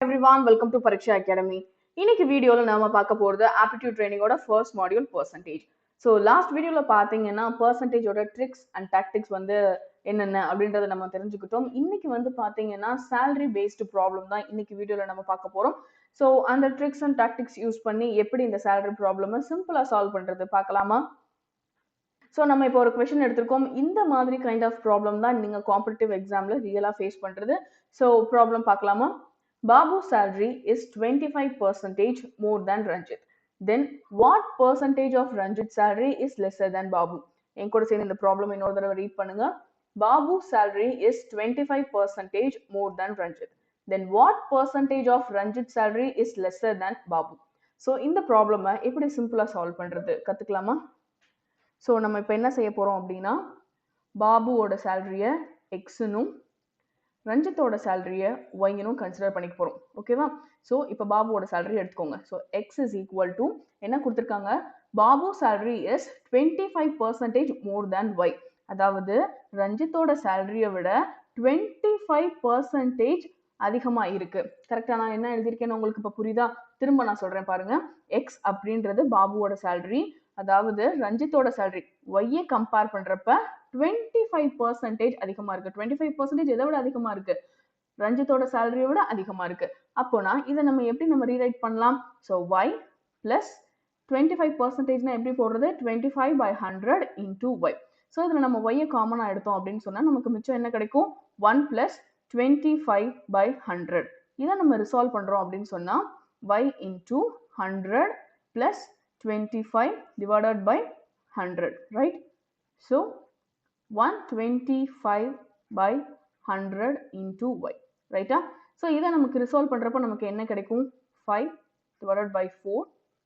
Everyone, welcome to Pariksha Academy. இன்னைக்கு வீடியோல நாம பார்க்க போறது ஆப்டிடியூட் ட்ரைனிங்கோட first module percentage. So last வீடியோல பார்த்தீங்கன்னா பர்சன்டேஜோட ட்ரிக்ஸ் அண்ட் டாக்டிக்ஸ் வந்து என்னென்ன அப்படின்றத நம்ம தெரிஞ்சுக்கிட்டோம். இன்னைக்கு வந்து பார்த்தீங்கன்னா சேலரி பேஸ்டு ப்ராப்ளம் தான் இன்னைக்கு வீடியோல நம்ம பார்க்க போறோம். ஸோ அந்த ட்ரிக்ஸ் அண்ட் டாக்டிக்ஸ் யூஸ் பண்ணி எப்படி இந்த சேலரி ப்ராப்ளமை சிம்பிளா சால்வ் பண்றது பார்க்கலாமா? ஸோ நம்ம இப்போ ஒரு கொஸ்டின் எடுத்திருக்கோம். இந்த மாதிரி கைண்ட் ஆஃப் ப்ராப்ளம் தான் நீங்க காம்படிட்டிவ் எக்ஸாம்ல ரியலா ஃபேஸ் பண்றது. ஸோ ப்ராப்ளம் பார்க்கலாமா? Babu's salary is 25% more than Ranjit. Then what percentage of Ranjit's salary is lesser than Babu? என் கூட சேர்ந்து இந்த ப்ராப்ளம் இன்னொரு தடவை ரீட் பண்ணுங்க. Babu's salary is 25% more than Ranjit. Then what percentage of Ranjit's salary is lesser than Babu? So இந்த ப்ராப்ளமை எப்படி சிம்பிளா solve பண்றது கத்துக்கலாமா? ஸோ நம்ம இப்போ என்ன செய்ய போறோம் அப்படின்னா பாபுவோட சேலரியை எக்ஸ்னும் ரஞ்சித்தோட சேலரியை ஒய்னும் கன்சிடர் பண்ணிக்க போறோம். ஓகேவா? ஸோ இப்போ பாபுவோட சேலரி எடுத்துக்கோங்க. So X is equal to என்ன கொடுத்துருக்காங்க? Babu salary is 25% more than Y. அதாவது ரஞ்சித்தோட சேலரியை விட 25% அதிகமா இருக்கு. கரெக்டா? நான் என்ன எழுதியிருக்கேன்னு உங்களுக்கு இப்போ புரியுதா? திரும்ப நான் சொல்றேன் பாருங்க. எக்ஸ் அப்படின்றது பாபுவோட சேலரி, அதாவது ரஞ்சித்தோட சேலரி ஒய்யை கம்பேர் பண்றப்ப 25% அதிகமா இருக்கு. 25% எதை விட அதிகமா இருக்கு? ரஞ்சித்தோட சேலரியை விட அதிகமா இருக்கு. அப்போனா இதை நம்ம எப்படி ரீரைட் பண்ணலாம்? ஸோ ஒய் பிளஸ் 25% எப்படி போடுறது? 25/100 இன்டூ ஒய். ஸோ இதில் நம்ம ஒய்யை காமனா எடுத்தோம் அப்படின்னு சொன்னா நமக்கு மிச்சம் என்ன கிடைக்கும்? 1 பிளஸ் 25/100. இதை நம்ம ரிசால்வ் பண்றோம் அப்படின்னு சொன்னா y into 100 plus 25 divided by 100, right? So 125/100 into y, right? So இதை நமக்கு ரிசால்வ் பண்றப்ப நமக்கு என்ன கிடைக்கும்? 5 divided by 4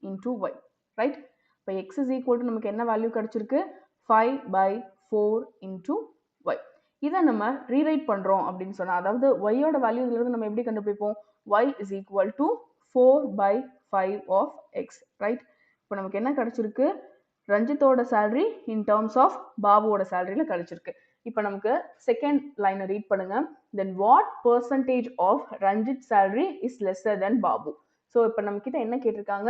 into y, right? இப்போ x is equal to நமக்கு என்ன வேல்யூ கிடைச்சிருக்கு? 5/4 into y. இதை நம்ம ரீரைட் பண்றோம் அப்படின்னு சொன்னா, அதாவது y யோட வேல்யூ இதுல இருந்து நம்ம எப்படி கண்டுபிடிப்போம்? y is equal to 4/5 of x, right? இப்போ நமக்கு என்ன கிடைச்சிருக்கு? ரஞ்சித்தோட சேலரி இன் டர்ம்ஸ் ஆஃப் பாபுவோட சேலரியில கிடைச்சிருக்கு. இப்போ நமக்கு செகண்ட் லைனை ரீட் பண்ணுங்க. Then what percentage of Ranjith salary is lesser than Babu? So இப்போ நம்ம கிட்ட என்ன கேட்டிருக்காங்க?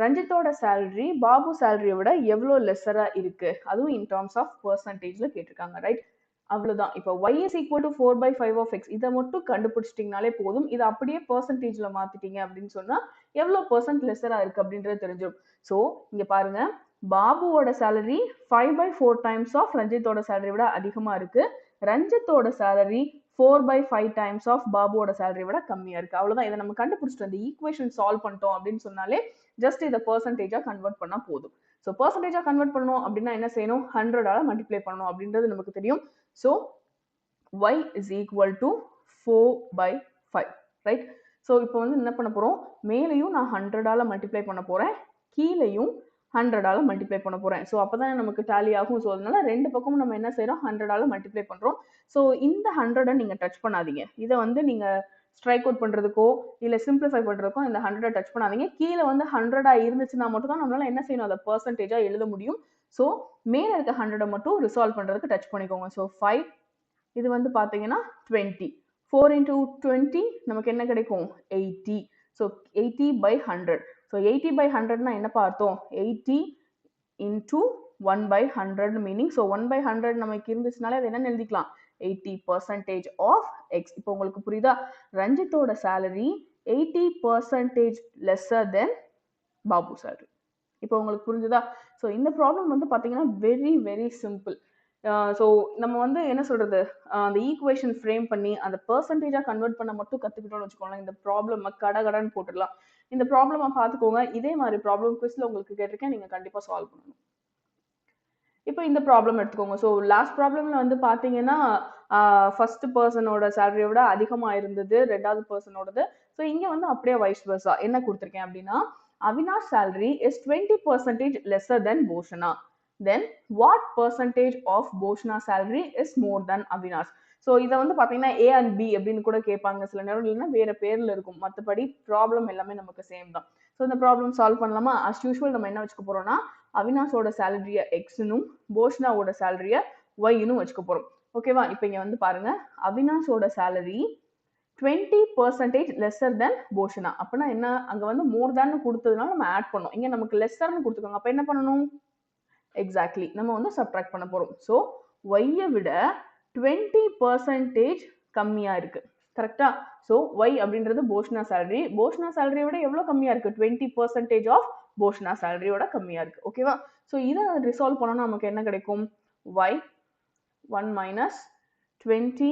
ரஞ்சித்தோட சேலரி பாபு சேலரியை விட எவ்வளோ லெஸ்ஸரா இருக்கு, அதுவும் இன் டர்ம்ஸ் ஆஃப் பெர்சன்டேஜ்ல கேட்டிருக்காங்க, ரைட்? அவ்வளவுதான். இப்போ y is equal to 4/5 of x இதை மட்டும் கண்டுபிடிச்சிட்டிங்கனாலே போதும். இதை அப்படியே பெர்சன்டேஜ்ல மாத்திட்டீங்க அப்படின்னு சொன்னா எவ்வளவு பெர்சன்ட் லெஸ்ஸரா இருக்கு அப்படின்றது தெரிஞ்சிடும். ஸோ இங்க பாருங்க, பாபுவோட சேலரி 5/4 டைம்ஸ் ஆஃப் ரஞ்சித்தோட சேலரி விட அதிகமா இருக்கு. ரஞ்சித்தோட சேலரி 4/5 டைம்ஸ் ஆஃப் பாபுவோட சேலரி விட கம்மியா இருக்கு. அவ்வளவுதான். இதை நம்ம கண்டுபிடிச்சிட்டோம். இந்த ஈக்குவேஷன் சால்வ் பண்ணிட்டோம் அப்படின்னு சொன்னாலே ஜஸ்ட் இதை பெர்சன்டேஜா கன்வெர்ட் பண்ணா போதும். ஸோ பெர்சன்டேஜா கன்வெர்ட் பண்ணணும் அப்படின்னா என்ன செய்யணும்? 100ஆல மல்டிப்ளை பண்ணணும் அப்படின்றது நமக்கு தெரியும். So y is equal to 4/5, right? So இப்போ வந்து என்ன பண்ண போறோம்? மேலையும் நான் 100ஆல மல்டிப்ளை பண்ண போறேன், கீழையும் 100ஆல மல்டிப்ளை பண்ண போறேன். ஸோ அப்பதான் நமக்கு டேலி ஆகும். ஸோ அதனால ரெண்டு பக்கமும் நம்ம என்ன செய்யறோம்? 100ஆல மல்டிப்ளை பண்றோம். ஸோ இந்த 100 நீங்க டச் பண்ணாதீங்க. இதை வந்து நீங்க ஸ்ட்ரைக் அவுட் பண்றதுக்கோ இல்ல சிம்பிளிஃபை பண்றதுக்கோ இந்த 100 டச் பண்ணாதீங்க. கீழே வந்து 100 இருந்துச்சுன்னா மட்டும் தான் நம்மளால என்ன செய்யணும்? அதை பெர்சன்டேஜா எழுத முடியும். ஸோ மேல இருக்க 100 மட்டும் ரிசால்வ் பண்றதுக்கு டச் பண்ணிக்கோங்க. ஸோ 5, இது வந்து பாத்தீங்கன்னா 20, 4 into 20 நமக்கு என்ன கிடைக்கும்? 80. ஸோ 80/100. ஸோ 80/100னா என்ன பார்த்தோம்? 80 into 1/100 மீனிங். ஸோ 1/100 நமக்கு இருந்துச்சுனாலே அது என்ன எழுதிக்கலாம்? 80% of x. இப்போ உங்களுக்கு புரியுதா? ரஞ்சித்தோட salary 80% lesser than Babu salary. இப்போ உங்களுக்கு புரிஞ்சுதா? ஸோ இந்த ப்ராப்ளம் வந்து பாத்தீங்கன்னா வெரி வெரி சிம்பிள். ஸோ நம்ம வந்து என்ன சொல்றது, அந்த ஈக்குவேஷன் ஃப்ரேம் பண்ணி அந்த பெர்சன்டேஜா கன்வெர்ட் பண்ண மட்டும் கத்துக்கிட்டோம்னு வச்சுக்கோங்களேன், இந்த ப்ராப்ளம் கடகடன்னு போட்டுடலாம். இந்த ப்ராப்ளமா பார்த்துக்கோங்க. இதே மாதிரி ப்ராப்ளம் குவிஸ்ல உங்களுக்கு கேட்டிருக்கேன், நீங்க கண்டிப்பா சால்வ் பண்ணணும். இப்போ இந்த ப்ராப்ளம் எடுத்துக்கோங்க. ஸோ லாஸ்ட் ப்ராப்ளம்ல வந்து பாத்தீங்கன்னா ஃபர்ஸ்ட் பர்சனோட சேலரியை விட அதிகமா இருந்தது ரெண்டாவது பர்சனோடது. ஸோ இங்க வந்து அப்படியே வைஸ் வெர்சா என்ன கொடுத்துருக்கேன் அப்படின்னா, Avinash salary is 20% lesser than Bhoshana. Then what percentage of Bhoshana's salary is more than Avinash? So இதை வந்து பார்த்தீங்கன்னா A and B அப்படின்னு கூட கேட்பாங்க சில நேரம், இல்லைன்னா வேற பேர்ல இருக்கும். மற்றபடி ப்ராப்ளம் எல்லாமே நமக்கு சேம் தான். ஸோ இந்த ப்ராப்ளம் சால்வ் பண்ணலாமா? அஸ் யூஷுவல் நம்ம என்ன வச்சுக்க போறோம்னா, அவினாஷோட சேலரியை எக்ஸ்னும் போஷ்னாவோட சேலரியை ஒய்னும் வச்சுக்க போறோம். ஓகேவா? இப்போ இங்க வந்து பாருங்க, அவினாஷோட சேலரி 20% லெஸ்ஸர் தென் போஷனா. அப்படின்னா என்ன, அங்க வந்து மோர் தேன் கொடுத்ததுனால நம்ம ஆட் பண்ணோம். இங்க நமக்கு லெஸ்ஸர்னு கொடுத்துருக்காங்க. அப்ப என்ன பண்ணணும், எக்ஸாக்ட்லி நம்ம வந்து சப்ட்ராக்ட் பண்ண போறோம். ஸோ ஒய்யை விட 20% கம்மியா இருக்கு. கரெக்டா? ஸோ ஒய் அப்படின்றது போஷனா சேலரி. போஷனா சேலரியை விட எவ்வளவு கம்மியா இருக்கு, 20% ஆஃப் போஷனா சேலரியோட கம்மியா இருக்கு. ஓகேவா? ஸோ இதை ரிசால்வ் பண்ணோம்னா நமக்கு என்ன கிடைக்கும், Y 1 minus 20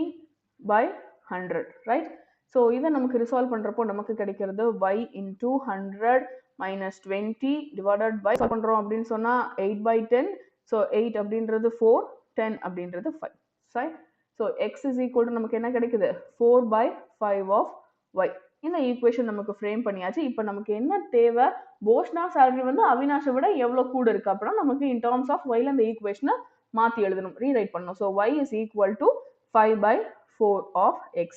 by 100, right? So இதை நமக்கு ரிசால்வ் பண்றப்போ நமக்கு கிடைக்கிறது y into 100 minus 20 divided by solve பண்றோம் அப்படின்னு சொன்னா 8 by 10. So 8 அப்படின்றது 4, 10 அப்படின்றது 5, right? So x is equal to நமக்கு என்ன கிடைக்குது, 4 by 5 of y. இந்த ஈக்குவேஷன் நமக்கு ஃப்ரேம் பண்ணியாச்சு. இப்போ நமக்கு என்ன தேவை, போஷனா சேலரி வந்து அவினாஷை விட எவ்வளவு கூட இருக்கு அப்படின்னா நமக்கு இன் டர்ம்ஸ் ஆஃப் ஒய்ல அந்த ஈக்குவேஷனை மாத்தி எழுதணும், ரீரைட் பண்ணணும். So y is equal to 5 by 4 of x.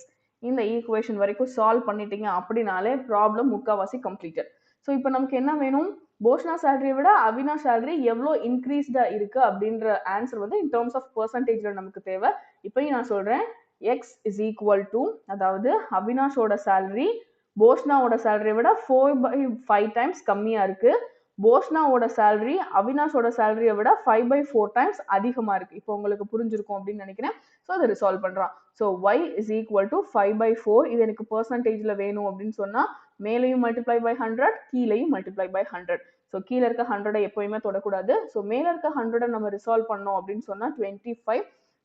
இந்த ஈக்குவேஷன் வரைக்கும் சால்வ் பண்ணிட்டீங்க அப்படின்னாலே ப்ராப்ளம் முக்காவாசி கம்ப்ளீட்டட். ஸோ இப்போ நமக்கு என்ன வேணும், போஷனா சேலரியை விட அவினாஷ் சேலரி எவ்வளோ இன்க்ரீஸ்டா இருக்கு அப்படின்ற ஆன்சர் வந்து இன் டர்ம்ஸ் ஆஃப் பெர்சன்டேஜ்ல நமக்கு தேவை. இப்பயும் நான் சொல்றேன், x is equal to, அதாவது அவினாஷோட சேலரி போஷனாவோட சேலரியை விட 4 by 5 டைம்ஸ் கம்மியா இருக்கு. போஷனாவோட சேலரி அவினாஷோட சேலரியை விட 5 by 4 டைம்ஸ் அதிகமா இருக்கு. இப்போ உங்களுக்கு புரிஞ்சிருக்கும் அப்படின்னு நினைக்கிறேன். ஸோ அதை ரிசால்வ் பண்றான். So y is equal to 5 by 4. இது எனக்கு பெர்சன்டேஜ்ல வேணும் அப்படின்னு சொன்னா மேலையும் மல்டிப்ளை பை 100, கீழையும் மல்டிப்ளை பை 100. ஸோ கீழே இருக்க 100 எப்பயுமே தொடக்கூடாது. ஸோ மேல இருக்க 100 நம்ம ரிசால்வ் பண்ணோம் அப்படின்னு சொன்னா 25.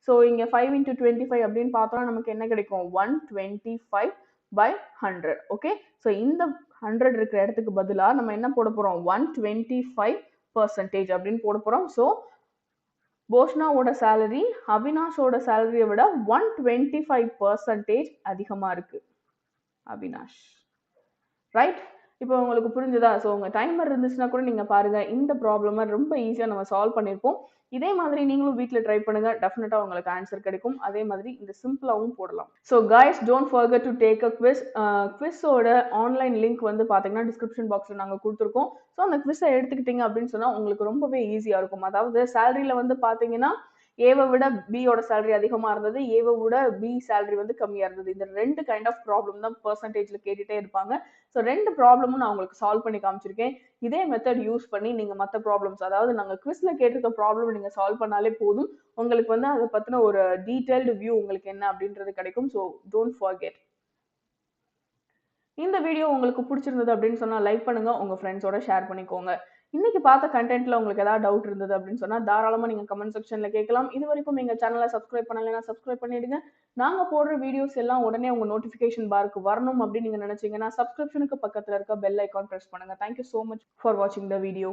ஸோ இங்க 5 into 25 அப்படின்னு பார்த்தோம்னா நமக்கு என்ன கிடைக்கும், 125 by 100. ஓகே, ஸோ இந்த 100 இருக்கிற இடத்துக்கு பதிலா நம்ம என்ன போட போறோம், 125% அப்படின்னு போட போறோம். ஸோ போஷனாவோட சேலரி அவினாஷோட சேலரியை விட 125% அதிகமா இருக்கு அவினாஷ், ரைட்? இப்போ உங்களுக்கு புரிஞ்சுதா? ஸோ உங்க டைமர் இருந்துச்சுன்னா கூட நீங்க பாருங்க, இந்த ப்ராப்ளமை ரொம்ப ஈஸியா நம்ம சால்வ் பண்ணிருப்போம். இதே மாதிரி நீங்களும் வீட்டில் ட்ரை பண்ணுங்க, டெஃபினட்டா உங்களுக்கு ஆன்சர் கிடைக்கும். அதே மாதிரி இந்த சிம்பிளாவும் போடலாம். So guys, don't forget to take a quiz. குவிஸோட ஆன்லைன் லிங்க் வந்து பாத்தீங்கன்னா டிஸ்கிரிப்ஷன் பாக்ஸ்ல நாங்க கொடுத்துருக்கோம். ஸோ அந்த குவிஸை எடுத்துக்கிட்டீங்க அப்படின்னு சொன்னா உங்களுக்கு ரொம்பவே ஈஸியா இருக்கும். அதாவது சேலரியில வந்து பாத்தீங்கன்னா ஏவை விட பியோட சேலரி அதிகமா இருந்தது, ஏவை விட பி சேலரி வந்து கம்மியா இருந்தது. இந்த ரெண்டு கைண்ட் ஆஃப் ப்ராப்ளம் தான் பெர்சன்டேஜ்ல கேட்டுட்டே இருப்பாங்க. ஸோ ரெண்டு ப்ராப்ளமும் நான் உங்களுக்கு சால்வ் பண்ணி காமிச்சிருக்கேன். இதே மெத்தட் யூஸ் பண்ணி நீங்க மற்ற ப்ராப்ளம்ஸ், அதாவது நாங்க குவிஸ்ல கேட்டிருக்க ப்ராப்ளம் நீங்க சால்வ் பண்ணாலே போதும். உங்களுக்கு வந்து அதை பத்தின ஒரு டீடைல்டு வியூ உங்களுக்கு என்ன அப்படின்றது கிடைக்கும். So don't forget. இந்த வீடியோ உங்களுக்கு பிடிச்சிருந்தது அப்படின்னு சொன்னா லைக் பண்ணுங்க, உங்க ஃப்ரெண்ட்ஸோட ஷேர் பண்ணிக்கோங்க. இன்னைக்கு பார்த்த கண்டென்ட்ல உங்களுக்கு ஏதாவது டவுட் இருந்தது அப்படின்னு சொன்னா தாராளமா நீங்க கமெண்ட் செக்ஷன்ல கேட்கலாம். இது வரைக்கும் எங்க சேனலை சப்ஸ்கிரைப் பண்ணலைன்னா சப்ஸ்கிரைப் பண்ணிடுங்க. நாங்க போடுற வீடியோஸ் எல்லாம் உடனே உங்க நோட்டிபிகேஷன் பாருக்கு வரணும் அப்படின்னு நீங்க நினைச்சீங்கன்னா சப்ஸ்கிரிப்ஷனுக்கு பக்கத்துல இருக்க பெல் ஐக்கான் பிரஸ் பண்ணுங்க. Thank you so much for watching the video.